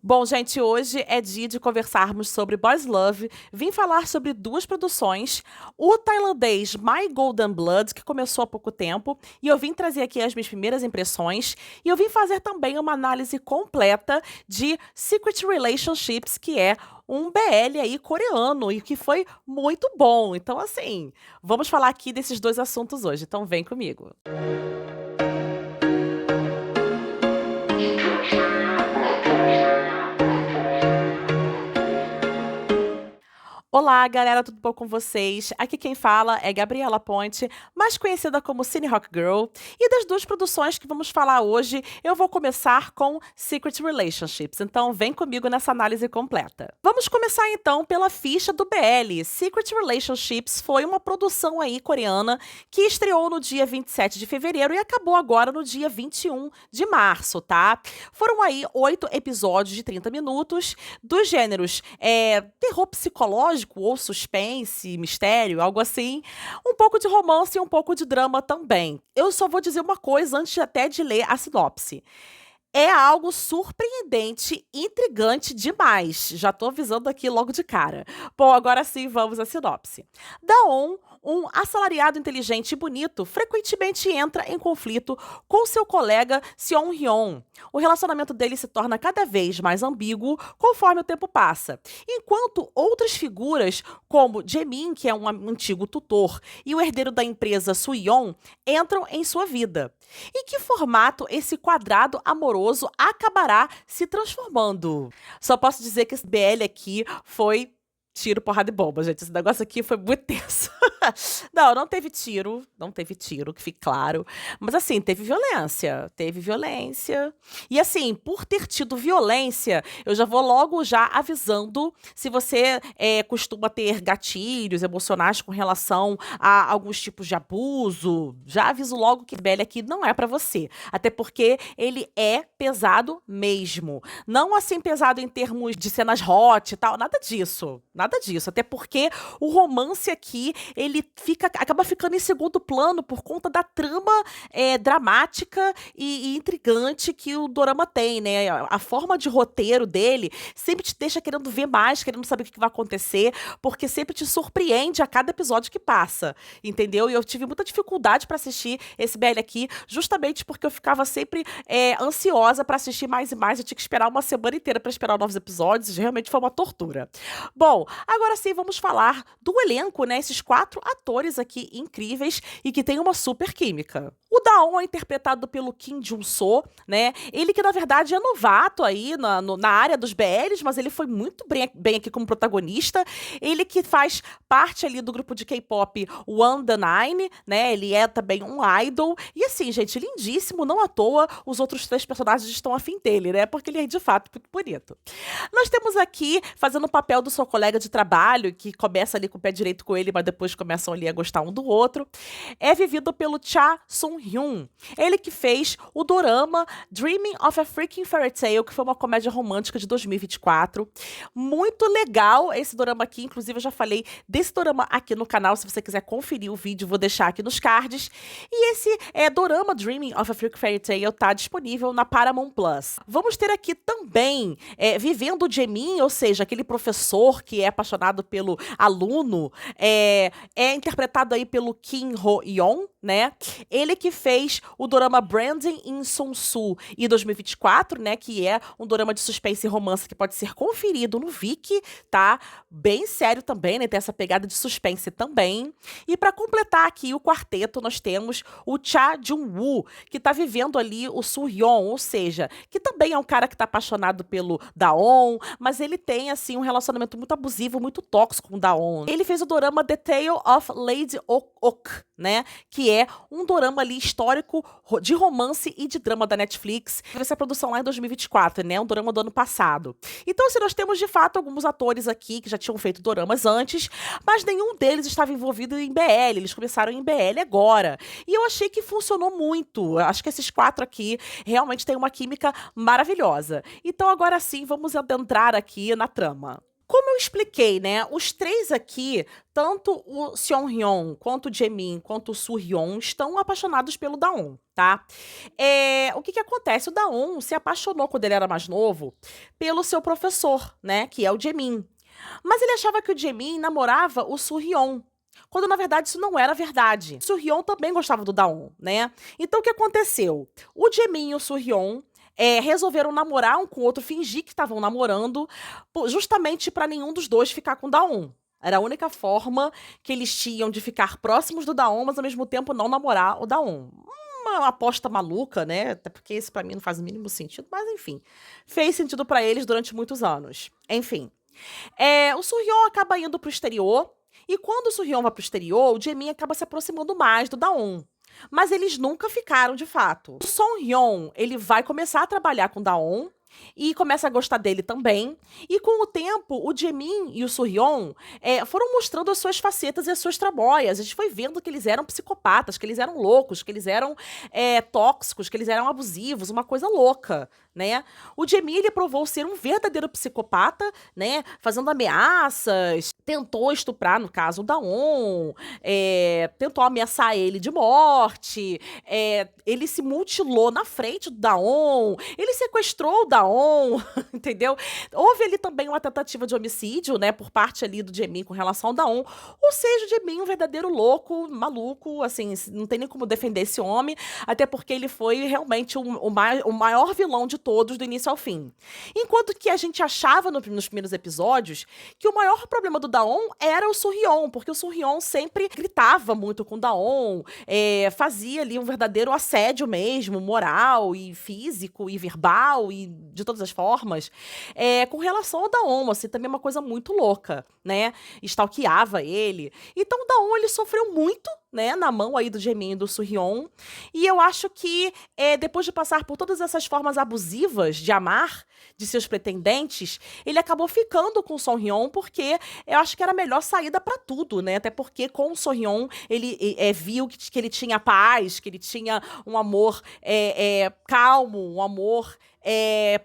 Bom, gente, hoje é dia de conversarmos sobre Boys Love. Vim falar sobre duas produções. O tailandês My Golden Blood, que começou há pouco tempo, e eu vim trazer aqui as minhas primeiras impressões. E eu vim fazer também uma análise completa de Secret Relationships, que é um BL aí coreano e que foi muito bom. Então, assim, vamos falar aqui desses dois assuntos hoje. Então, vem comigo. Olá, galera, tudo bom com vocês? Aqui quem fala é Gabriela Ponte, mais conhecida como Cine Rock Girl. E das duas produções que vamos falar hoje, eu vou começar com Secret Relationships. Então, vem comigo nessa análise completa. Vamos começar então pela ficha do BL. Secret Relationships foi uma produção aí coreana que estreou no dia 27 de fevereiro e acabou agora no dia 21 de março, tá? Foram aí 8 episódios de 30 minutos, dos gêneros terror psicológico, ou suspense, mistério, algo assim. Um pouco de romance e um pouco de drama também. Eu só vou dizer uma coisa antes até de ler a sinopse. É algo surpreendente, intrigante demais. Já tô avisando aqui logo de cara. Bom, agora sim, vamos à sinopse. Daon, um assalariado inteligente e bonito, frequentemente entra em conflito com seu colega Seon-hyun. O relacionamento dele se torna cada vez mais ambíguo conforme o tempo passa, enquanto outras figuras, como Jaemin, que é um antigo tutor, e o herdeiro da empresa Soo-yeon, entram em sua vida. Em que formato esse quadrado amoroso acabará se transformando? Só posso dizer que esse BL aqui foi tiro, porrada e bomba, gente. Esse negócio aqui foi muito tenso. Não teve tiro, que fique claro. Mas assim, teve violência. Teve violência. E assim, por ter tido violência, eu já vou logo já avisando se você costuma ter gatilhos emocionais com relação a alguns tipos de abuso. Já aviso logo que BL aqui não é pra você. Até porque ele é pesado mesmo. Não assim pesado em termos de cenas hot e tal, nada disso. Nada disso, até porque o romance aqui, ele acaba ficando em segundo plano por conta da trama dramática e intrigante que o dorama tem, né? A forma de roteiro dele sempre te deixa querendo ver mais, querendo saber o que vai acontecer, porque sempre te surpreende a cada episódio que passa, entendeu? E eu tive muita dificuldade pra assistir esse BL aqui, justamente porque eu ficava sempre ansiosa pra assistir mais e mais, eu tinha que esperar uma semana inteira pra esperar novos episódios, e realmente foi uma tortura. Bom, agora sim, vamos falar do elenco, né? Esses 4 atores aqui incríveis e que tem uma super química. O Daon é interpretado pelo Kim Jun-soo, né? Ele que, na verdade, é novato aí na área dos BLs, mas ele foi muito bem aqui como protagonista. Ele que faz parte ali do grupo de K-pop One The Nine, né? Ele é também um idol. E assim, gente, lindíssimo, não à toa os outros 3 personagens estão afim dele, né? Porque ele é, de fato, muito bonito. Nós temos aqui, fazendo o papel do seu colega de trabalho, que começa ali com o pé direito com ele, mas depois começam ali a gostar um do outro, é vivido pelo Cha Sung-hyun. Ele que fez o dorama Dreaming of a Freaking Fairy Tale, que foi uma comédia romântica de 2024. Muito legal esse dorama aqui, inclusive eu já falei desse dorama aqui no canal, se você quiser conferir o vídeo, vou deixar aqui nos cards. E esse dorama Dreaming of a Freaking Fairy Tale tá disponível na Paramount Plus. Vamos ter aqui também Vivendo o Jaemin, ou seja, aquele professor que é apaixonado pelo aluno, é interpretado aí pelo Kim Ho-yeon, né? Ele que fez o dorama Branding in Sonsu em 2024, né? Que é um dorama de suspense e romance que pode ser conferido no Viki, tá? Bem sério também, né? Tem essa pegada de suspense também. E para completar aqui o quarteto, nós temos o Cha Jung-woo, que tá vivendo ali o Soo-yeon, ou seja, que também é um cara que tá apaixonado pelo Daon, mas ele tem, assim, um relacionamento muito abusivo, muito tóxico com o Daon. Ele fez o dorama The Tale of Lady Ok, né? Que é um dorama ali histórico de romance e de drama da Netflix. Teve essa produção lá em 2024, né? Um dorama do ano passado. Então, assim, nós temos de fato alguns atores aqui que já tinham feito doramas antes, mas nenhum deles estava envolvido em BL. Eles começaram em BL agora. E eu achei que funcionou muito. Eu acho que esses 4 aqui realmente têm uma química maravilhosa. Então, agora sim, vamos adentrar aqui na trama. Como eu expliquei, né, os três aqui, tanto o Seon-hyun, quanto o Jaemin, quanto o Soo-hyun, estão apaixonados pelo Daon, tá? O que que acontece? O Daon se apaixonou quando ele era mais novo pelo seu professor, né, que é o Jaemin. Mas ele achava que o Jaemin namorava o Soo-hyun, quando na verdade isso não era verdade. O Soo-hyun também gostava do Daon, né? Então o que aconteceu? O Jaemin e o Soo-hyun resolveram namorar um com o outro, fingir que estavam namorando, justamente para nenhum dos dois ficar com o Daon. Era a única forma que eles tinham de ficar próximos do Daon, mas ao mesmo tempo não namorar o Daon. Uma aposta maluca, né? Até porque isso pra mim não faz o mínimo sentido, mas enfim. Fez sentido pra eles durante muitos anos. Enfim. O Soo-hyun acaba indo pro exterior, e quando o Soo-hyun vai pro exterior, o Jaemin acaba se aproximando mais do Daon. Mas eles nunca ficaram de fato. O Soo-hyun, ele vai começar a trabalhar com o Daon e começa a gostar dele também. E com o tempo, o Jaemin e o Soo-hyun foram mostrando as suas facetas e as suas tramóias. A gente foi vendo que eles eram psicopatas, que eles eram loucos, que eles eram tóxicos, que eles eram abusivos, uma coisa louca, né? O Jaemin, ele provou ser um verdadeiro psicopata, né? Fazendo ameaças, tentou estuprar, no caso, o Daon, tentou ameaçar ele de morte, ele se mutilou na frente do Daon, ele sequestrou o Daon, entendeu? Houve ali também uma tentativa de homicídio, né, por parte ali do Jaemin com relação ao Daon, ou seja, o Jaemin um verdadeiro louco, maluco, assim, não tem nem como defender esse homem, até porque ele foi realmente o maior vilão de todos, do início ao fim. Enquanto que a gente achava nos primeiros episódios que o maior problema do Daon era o Soo-hyun, porque o Soo-hyun sempre gritava muito com o Daon, fazia ali um verdadeiro assédio mesmo, moral e físico e verbal e de todas as formas, com relação ao Daon, assim, também é uma coisa muito louca, né? Stalkeava ele. Então o Daon, ele sofreu muito, né, na mão aí do Jaemin e do Soo-hyun, e eu acho que depois de passar por todas essas formas abusivas de amar de seus pretendentes, ele acabou ficando com o Soo-hyun, porque eu acho que era a melhor saída pra tudo, né, até porque com o Soo-hyun ele viu que ele tinha paz, que ele tinha um amor calmo, um amor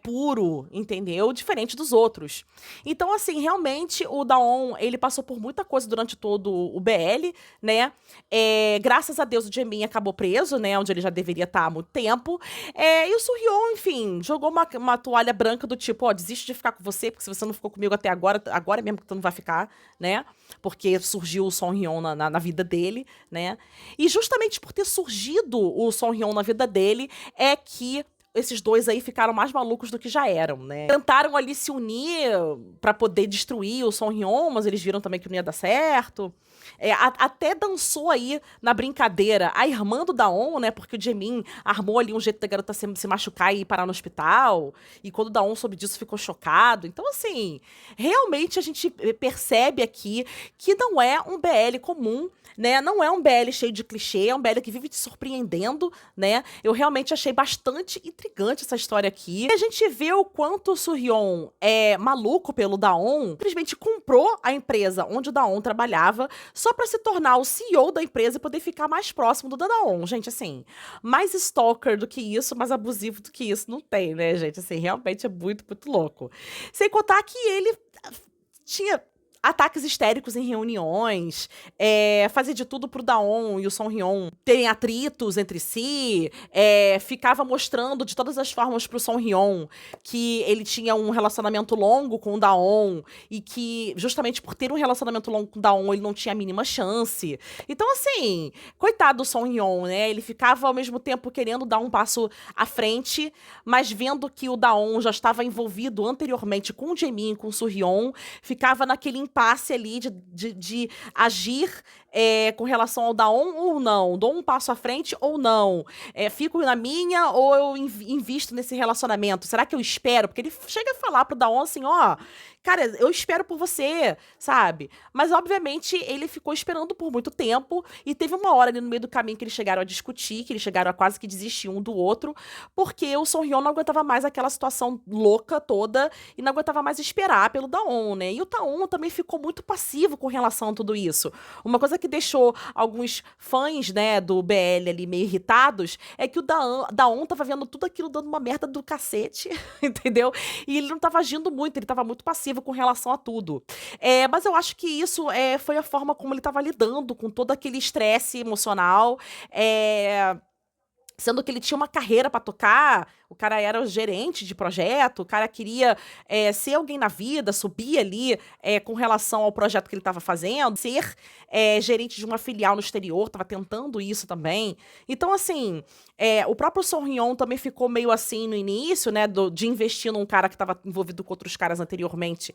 puro, entendeu? Diferente dos outros. Então, assim, realmente o Daon, ele passou por muita coisa durante todo o BL, né? Graças a Deus o Jaemin acabou preso, né? Onde ele já deveria estar há muito tempo. E o Soo-hyun, enfim, jogou uma toalha branca do tipo, ó, desisto de ficar com você, porque se você não ficou comigo até agora, agora mesmo que tu não vai ficar, né? Porque surgiu o Soo-hyun na vida dele, né? E justamente por ter surgido o Soo-hyun na vida dele, é que esses dois aí ficaram mais malucos do que já eram, né? Tentaram ali se unir pra poder destruir o Soo-hyun, mas eles viram também que não ia dar certo. Até dançou aí na brincadeira a irmã do Daon, né? Porque o Jaemin armou ali um jeito da garota se machucar e ir parar no hospital. E quando o Daon soube disso, ficou chocado. Então, assim, realmente a gente percebe aqui que não é um BL comum, né? Não é um BL cheio de clichê, é um BL que vive te surpreendendo, né? Eu realmente achei bastante intrigante essa história aqui. E a gente vê o quanto o Soo-hyun é maluco pelo Daon, simplesmente comprou a empresa onde o Daon trabalhava só pra se tornar o CEO da empresa e poder ficar mais próximo do Daon. Gente, assim, mais stalker do que isso, mais abusivo do que isso, não tem, né, gente? Assim, realmente é muito, muito louco. Sem contar que ele tinha ataques histéricos em reuniões, fazia de tudo pro Daon e o Soo-hyun terem atritos entre si, ficava mostrando de todas as formas pro Soo-hyun que ele tinha um relacionamento longo com o Daon e que, justamente por ter um relacionamento longo com o Daon, ele não tinha a mínima chance. Então, assim, coitado do Soo-hyun, né? Ele ficava, ao mesmo tempo, querendo dar um passo à frente, mas vendo que o Daon já estava envolvido anteriormente com o Jaemin, com o Soo-hyun, ficava naquele impasse ali de agir com relação ao Daon ou não, dou um passo à frente ou não, fico na minha ou eu invisto nesse relacionamento, será que eu espero? Porque ele chega a falar pro Daon assim, ó, cara, eu espero por você, sabe? Mas, obviamente, ele ficou esperando por muito tempo e teve uma hora ali no meio do caminho que eles chegaram a discutir, que eles chegaram a quase que desistir um do outro, porque o Soo-hyun não aguentava mais aquela situação louca toda e não aguentava mais esperar pelo Daon, né? E o Daon também ficou muito passivo com relação a tudo isso. Uma coisa que deixou alguns fãs, né, do BL ali meio irritados é que o Daon tava vendo tudo aquilo dando uma merda do cacete, entendeu? E ele não tava agindo muito, ele tava muito passivo com relação a tudo. Mas eu acho que isso foi a forma como ele tava lidando com todo aquele estresse emocional. Sendo que ele tinha uma carreira pra tocar, o cara era o gerente de projeto, o cara queria ser alguém na vida, subir ali com relação ao projeto que ele estava fazendo, ser gerente de uma filial no exterior, estava tentando isso também. Então, assim, o próprio Son Ryon também ficou meio assim no início, né, de investir num cara que estava envolvido com outros caras anteriormente,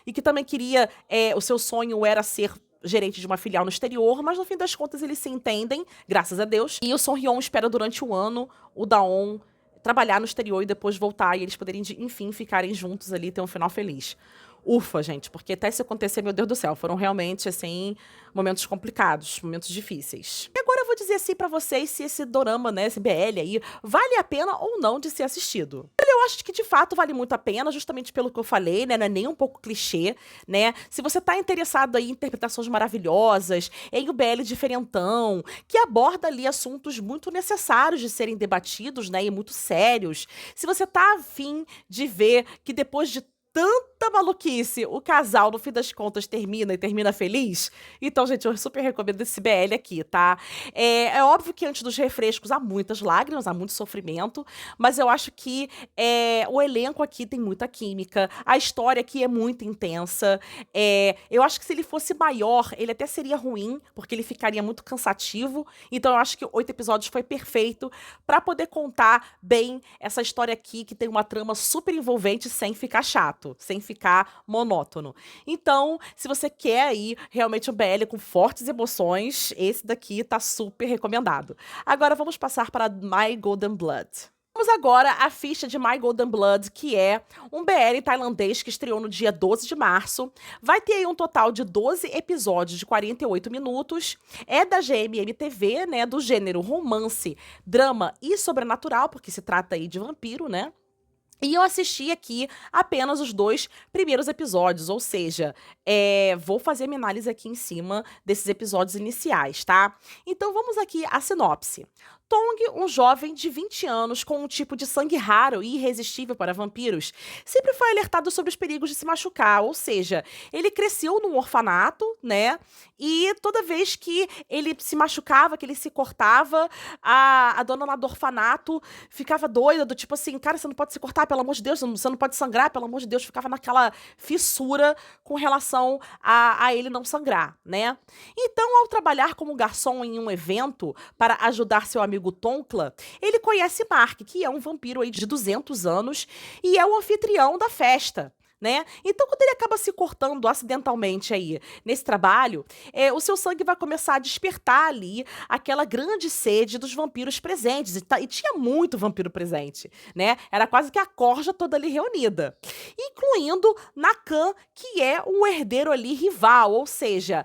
e que também queria, o seu sonho era ser gerente de uma filial no exterior, mas no fim das contas eles se entendem, graças a Deus. E o Son Ryon espera durante um ano o Daon trabalhar no exterior e depois voltar e eles poderem, enfim, ficarem juntos ali e ter um final feliz. Ufa, gente, porque até isso acontecer, meu Deus do céu, foram realmente, assim, momentos complicados, momentos difíceis. E agora eu vou dizer assim pra vocês se esse dorama, né, esse BL aí, vale a pena ou não de ser assistido. Eu acho que de fato vale muito a pena, justamente pelo que eu falei, né, não é nem um pouco clichê, né, se você tá interessado aí em interpretações maravilhosas, em um BL diferentão, que aborda ali assuntos muito necessários de serem debatidos, né, e muito sérios, se você tá afim de ver que depois de tanta maluquice, o casal, no fim das contas, termina e termina feliz. Então, gente, eu super recomendo esse BL aqui, tá? É óbvio que antes dos refrescos há muitas lágrimas, há muito sofrimento, mas eu acho que o elenco aqui tem muita química, a história aqui é muito intensa. Eu acho que se ele fosse maior, ele até seria ruim, porque ele ficaria muito cansativo. Então, eu acho que 8 episódios foi perfeito pra poder contar bem essa história aqui, que tem uma trama super envolvente sem ficar chato, sem ficar monótono. Então, se você quer aí realmente um BL com fortes emoções, esse daqui tá super recomendado. Agora vamos passar para My Golden Blood. Vamos agora à ficha de My Golden Blood, que é um BL tailandês que estreou no dia 12 de março. Vai ter aí um total de 12 episódios de 48 minutos. É da GMM TV, né, do gênero romance, drama e sobrenatural, porque se trata aí de vampiro, né? E eu assisti aqui apenas os 2 primeiros episódios, ou seja, vou fazer minha análise aqui em cima desses episódios iniciais, tá? Então vamos aqui à sinopse. Tong, um jovem de 20 anos com um tipo de sangue raro e irresistível para vampiros, sempre foi alertado sobre os perigos de se machucar, ou seja, ele cresceu num orfanato, né? E toda vez que ele se machucava, que ele se cortava, a dona lá do orfanato ficava doida, do tipo assim, cara, você não pode se cortar, pelo amor de Deus, você não pode sangrar, pelo amor de Deus, ficava naquela fissura com relação a ele não sangrar, né? Então, ao trabalhar como garçom em um evento para ajudar seu amigo Tonkla, ele conhece Mark, que é um vampiro aí de 200 anos e é o anfitrião da festa, né? Então, quando ele acaba se cortando acidentalmente aí nesse trabalho, o seu sangue vai começar a despertar ali aquela grande sede dos vampiros presentes. E tinha muito vampiro presente, né? Era quase que a corja toda ali reunida. Incluindo Nakan, que é um herdeiro ali rival, ou seja,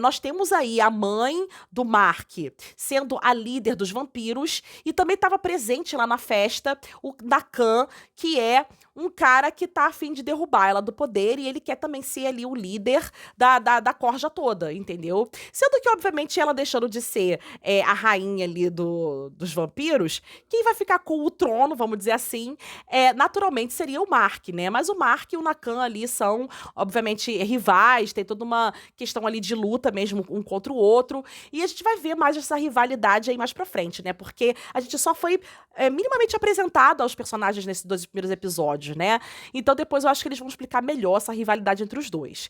nós temos aí a mãe do Mark sendo a líder dos vampiros e também estava presente lá na festa o Nakan, que é um cara que tá a fim de derrubar ela do poder e ele quer também ser ali o líder da corja toda, entendeu? Sendo que, obviamente, ela deixando de ser a rainha ali dos vampiros, quem vai ficar com o trono, vamos dizer assim, naturalmente seria o Mark, né? Mas o Mark e o Nakan ali são, obviamente, rivais, tem toda uma questão ali de luta mesmo um contra o outro, e a gente vai ver mais essa rivalidade aí mais pra frente, né? Porque a gente só foi minimamente apresentado aos personagens nesses 2 primeiros episódios, né? Então depois eu acho que eles vão explicar melhor essa rivalidade entre os dois.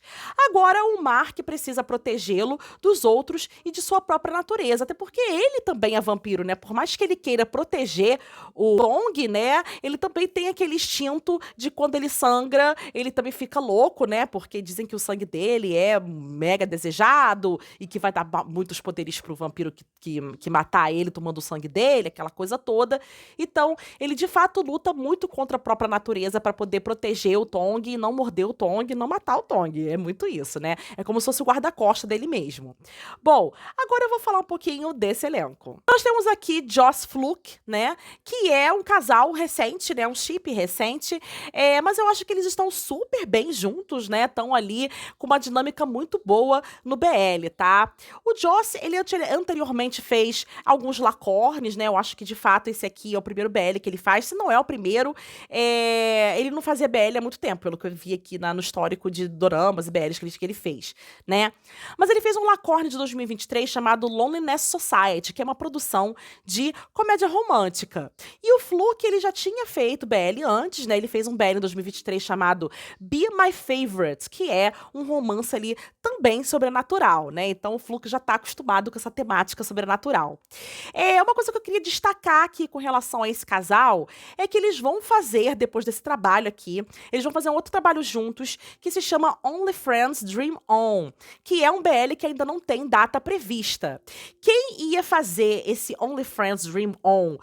Agora o Mark precisa protegê-lo dos outros e de sua própria natureza, até porque ele também é vampiro, né? Por mais que ele queira proteger o Tong, né? Ele também tem aquele instinto de quando ele sangra, ele também fica louco, né? Porque dizem que o sangue dele é mega desejado e que vai dar muitos poderes pro vampiro que matar ele tomando o sangue dele, aquela coisa toda. Então, ele de fato luta muito contra a própria natureza defesa pra poder proteger o Tong e não morder o Tong e não matar o Tong. É muito isso, né? É como se fosse o guarda-costas dele mesmo. Bom, agora eu vou falar um pouquinho desse elenco. Nós temos aqui Joss Fluke, né? Que é um casal recente, né? Um chip recente. Mas eu acho que eles estão super bem juntos, né? Estão ali com uma dinâmica muito boa no BL, tá? O Joss, ele anteriormente fez alguns Lacornes, né? Eu acho que de fato esse aqui é o primeiro BL que ele faz. Se não é o primeiro, ele não fazia BL há muito tempo, pelo que eu vi aqui no histórico de doramas e BLs que ele fez, né? Mas ele fez um Lacorne de 2023 chamado Loneliness Society, que é uma produção de comédia romântica. E o Fluke, ele já tinha feito BL antes, né? Ele fez um BL em 2023 chamado Be My Favorite, que é um romance ali também sobrenatural, né? Então o Fluke já tá acostumado com essa temática sobrenatural. Uma coisa que eu queria destacar aqui com relação a esse casal é que eles vão fazer, depois desse trabalho aqui, eles vão fazer um outro trabalho juntos que se chama Only Friends Dream On, que é um BL que ainda não tem data prevista. Quem ia fazer esse Only Friends Dream On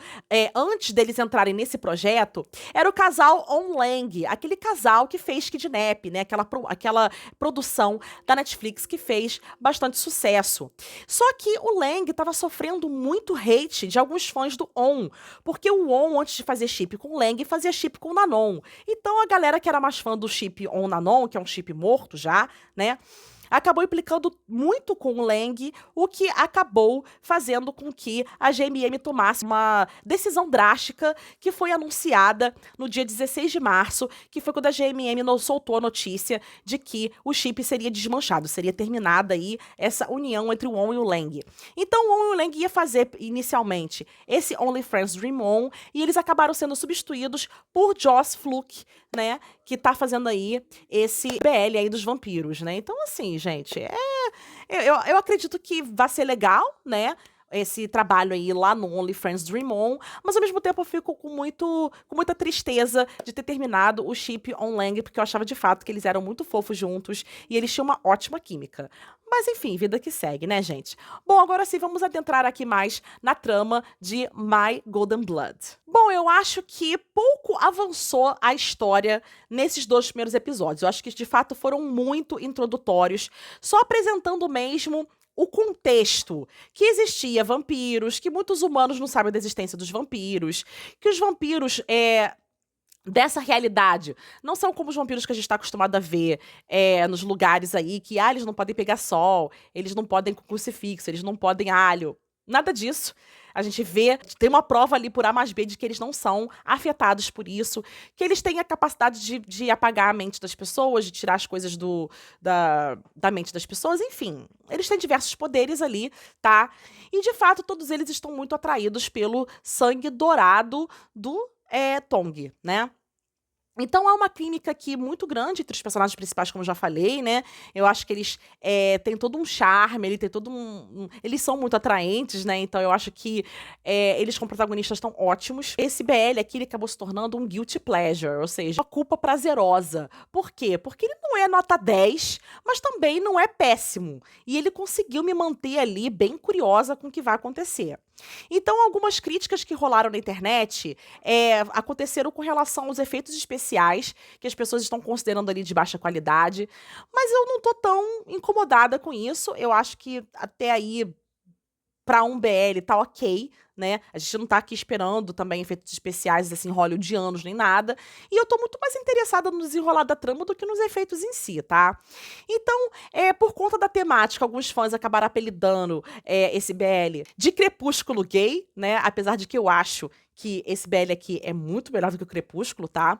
antes deles entrarem nesse projeto era o casal On Lang, aquele casal que fez Kidnap, né? Aquela produção da Netflix que fez bastante sucesso. Só que o Lang estava sofrendo muito hate de alguns fãs do On, porque o On, antes de fazer chip com o Lang, fazia chip com o Nanon. Então a galera que era mais fã do chip On-Nanon, que é um chip morto já, né? Acabou implicando muito com o Lang, o que acabou fazendo com que a GMM tomasse uma decisão drástica que foi anunciada no dia 16 de março, que foi quando a GMM soltou a notícia de que o chip seria desmanchado, seria terminada aí essa união entre o On e o Lang. Então o On e o Lang ia fazer inicialmente esse Only Friends Dream On e eles acabaram sendo substituídos por Joss Fluke, né, que tá fazendo aí esse BL aí dos vampiros, né? Então, assim, gente, eu acredito que vai ser legal, né? Esse trabalho aí lá no Only Friends Dream On, mas ao mesmo tempo eu fico com muita tristeza de ter terminado o chip On Lang, porque eu achava de fato que eles eram muito fofos juntos e eles tinham uma ótima química. Mas enfim, vida que segue, né, gente? Bom, agora sim, vamos adentrar aqui mais na trama de My Golden Blood. Bom, eu acho que pouco avançou a história nesses 2 primeiros episódios. Eu acho que, de fato, foram muito introdutórios, só apresentando mesmo o contexto, que existia vampiros, que muitos humanos não sabem da existência dos vampiros, que os vampiros dessa realidade não são como os vampiros que a gente está acostumado a ver nos lugares aí, que eles não podem pegar sol, eles não podem crucifixo, eles não podem alho. Nada disso. A gente vê, tem uma prova ali por A mais B de que eles não são afetados por isso, que eles têm a capacidade de apagar a mente das pessoas, de tirar as coisas da mente das pessoas, enfim. Eles têm diversos poderes ali, tá? E, de fato, todos eles estão muito atraídos pelo sangue dourado do Tong, né? Então há uma química aqui muito grande entre os personagens principais, como eu já falei, né? Eu acho que eles têm todo um charme, eles são muito atraentes, né? Então eu acho que eles como protagonistas estão ótimos. Esse BL aqui, ele acabou se tornando um guilty pleasure, ou seja, uma culpa prazerosa. Por quê? Porque ele não é nota 10, mas também não é péssimo. E ele conseguiu me manter ali bem curiosa com o que vai acontecer. Então, algumas críticas que rolaram na internet aconteceram com relação aos efeitos especiais, que as pessoas estão considerando ali de baixa qualidade, mas eu não tô tão incomodada com isso. Eu acho que até aí, pra um BL, tá ok, né? A gente não tá aqui esperando também efeitos especiais, assim, hollywoodianos, nem nada. E eu tô muito mais interessada no desenrolar da trama do que nos efeitos em si, tá? Então, por conta da temática, alguns fãs acabaram apelidando esse BL de Crepúsculo gay, né? Apesar de que eu acho que esse BL aqui é muito melhor do que o Crepúsculo, tá?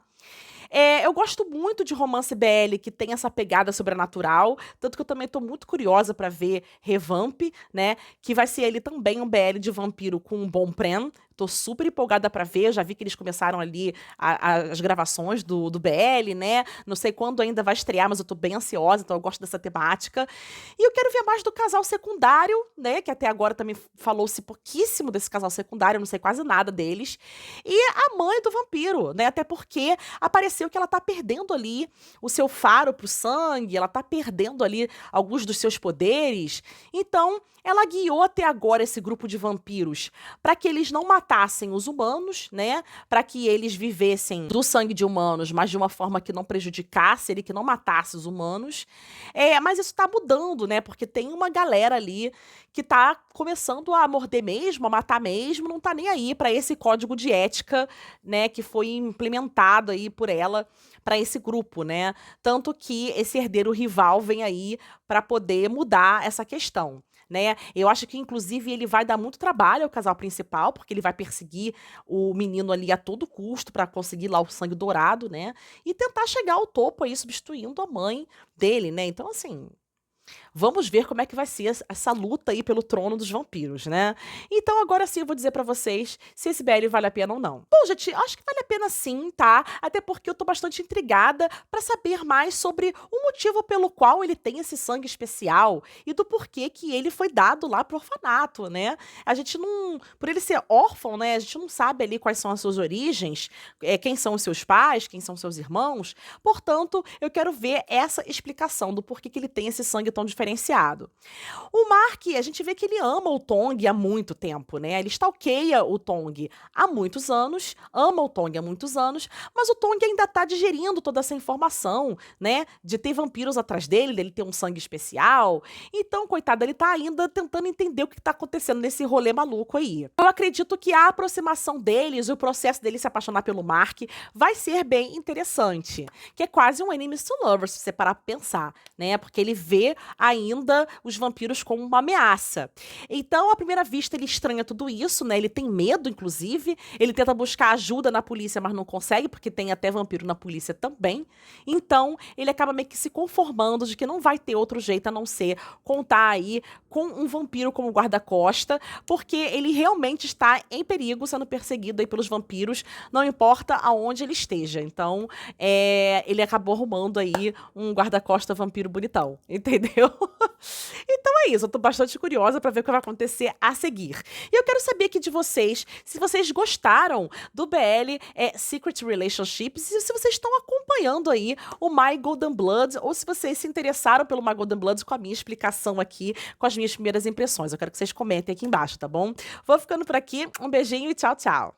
Eu gosto muito de romance BL que tem essa pegada sobrenatural, tanto que eu também tô muito curiosa pra ver Revamp, né? Que vai ser ele também um BL de vampiro com um bom pren. Tô super empolgada pra ver, já vi que eles começaram ali as gravações do BL, né? Não sei quando ainda vai estrear, mas eu tô bem ansiosa, então eu gosto dessa temática. E eu quero ver mais do casal secundário, né? Que até agora também falou-se pouquíssimo desse casal secundário, eu não sei quase nada deles. E a mãe do vampiro, né? Até porque apareceu que ela tá perdendo ali o seu faro pro sangue, ela tá perdendo ali alguns dos seus poderes. Então, ela guiou até agora esse grupo de vampiros para que eles não matassem matassem os humanos, né, para que eles vivessem do sangue de humanos, mas de uma forma que não prejudicasse ele, que não matasse os humanos. Mas isso tá mudando, né, porque tem uma galera ali que tá começando a morder mesmo, a matar mesmo, não tá nem aí para esse código de ética, né, que foi implementado aí por ela para esse grupo, né? Tanto que esse herdeiro rival vem aí para poder mudar essa questão. Né? Eu acho que, inclusive, ele vai dar muito trabalho ao casal principal, porque ele vai perseguir o menino ali a todo custo para conseguir lá o sangue dourado, né? E tentar chegar ao topo aí, substituindo a mãe dele, né? Então, assim, vamos ver como é que vai ser essa luta aí pelo trono dos vampiros, né? Então agora sim eu vou dizer pra vocês se esse BL vale a pena ou não. Bom, gente, acho que vale a pena sim, tá? Até porque eu tô bastante intrigada pra saber mais sobre o motivo pelo qual ele tem esse sangue especial e do porquê que ele foi dado lá pro orfanato, né? A gente não, por ele ser órfão, né? A gente não sabe ali quais são as suas origens, quem são os seus pais, quem são seus irmãos. Portanto, eu quero ver essa explicação do porquê que ele tem esse sangue tão diferenciado. O Mark, a gente vê que ele ama o Tong há muito tempo, né? Ele stalkeia o Tong há muitos anos, ama o Tong há muitos anos, mas o Tong ainda tá digerindo toda essa informação, né? De ter vampiros atrás dele ter um sangue especial. Então, coitado, ele tá ainda tentando entender o que tá acontecendo nesse rolê maluco aí. Eu acredito que a aproximação deles, o processo dele se apaixonar pelo Mark, vai ser bem interessante. Que é quase um enemies to lovers, se você parar pra pensar, né? Porque ele vê ainda os vampiros como uma ameaça. Então, à primeira vista, ele estranha tudo isso, né? Ele tem medo, inclusive. Ele tenta buscar ajuda na polícia, mas não consegue, porque tem até vampiro na polícia também. Então, ele acaba meio que se conformando de que não vai ter outro jeito a não ser contar aí com um vampiro como guarda-costa, porque ele realmente está em perigo, sendo perseguido aí pelos vampiros, não importa aonde ele esteja. Então, ele acabou arrumando aí um guarda-costa vampiro bonitão, entendeu? Então é isso, eu tô bastante curiosa pra ver o que vai acontecer a seguir. E eu quero saber aqui de vocês, se vocês gostaram do BL Secret Relationships, e se vocês estão acompanhando aí o My Golden Blood, ou se vocês se interessaram pelo My Golden Blood com a minha explicação aqui, com as minhas primeiras impressões. Eu quero que vocês comentem aqui embaixo, tá bom? Vou ficando por aqui, um beijinho e tchau, tchau!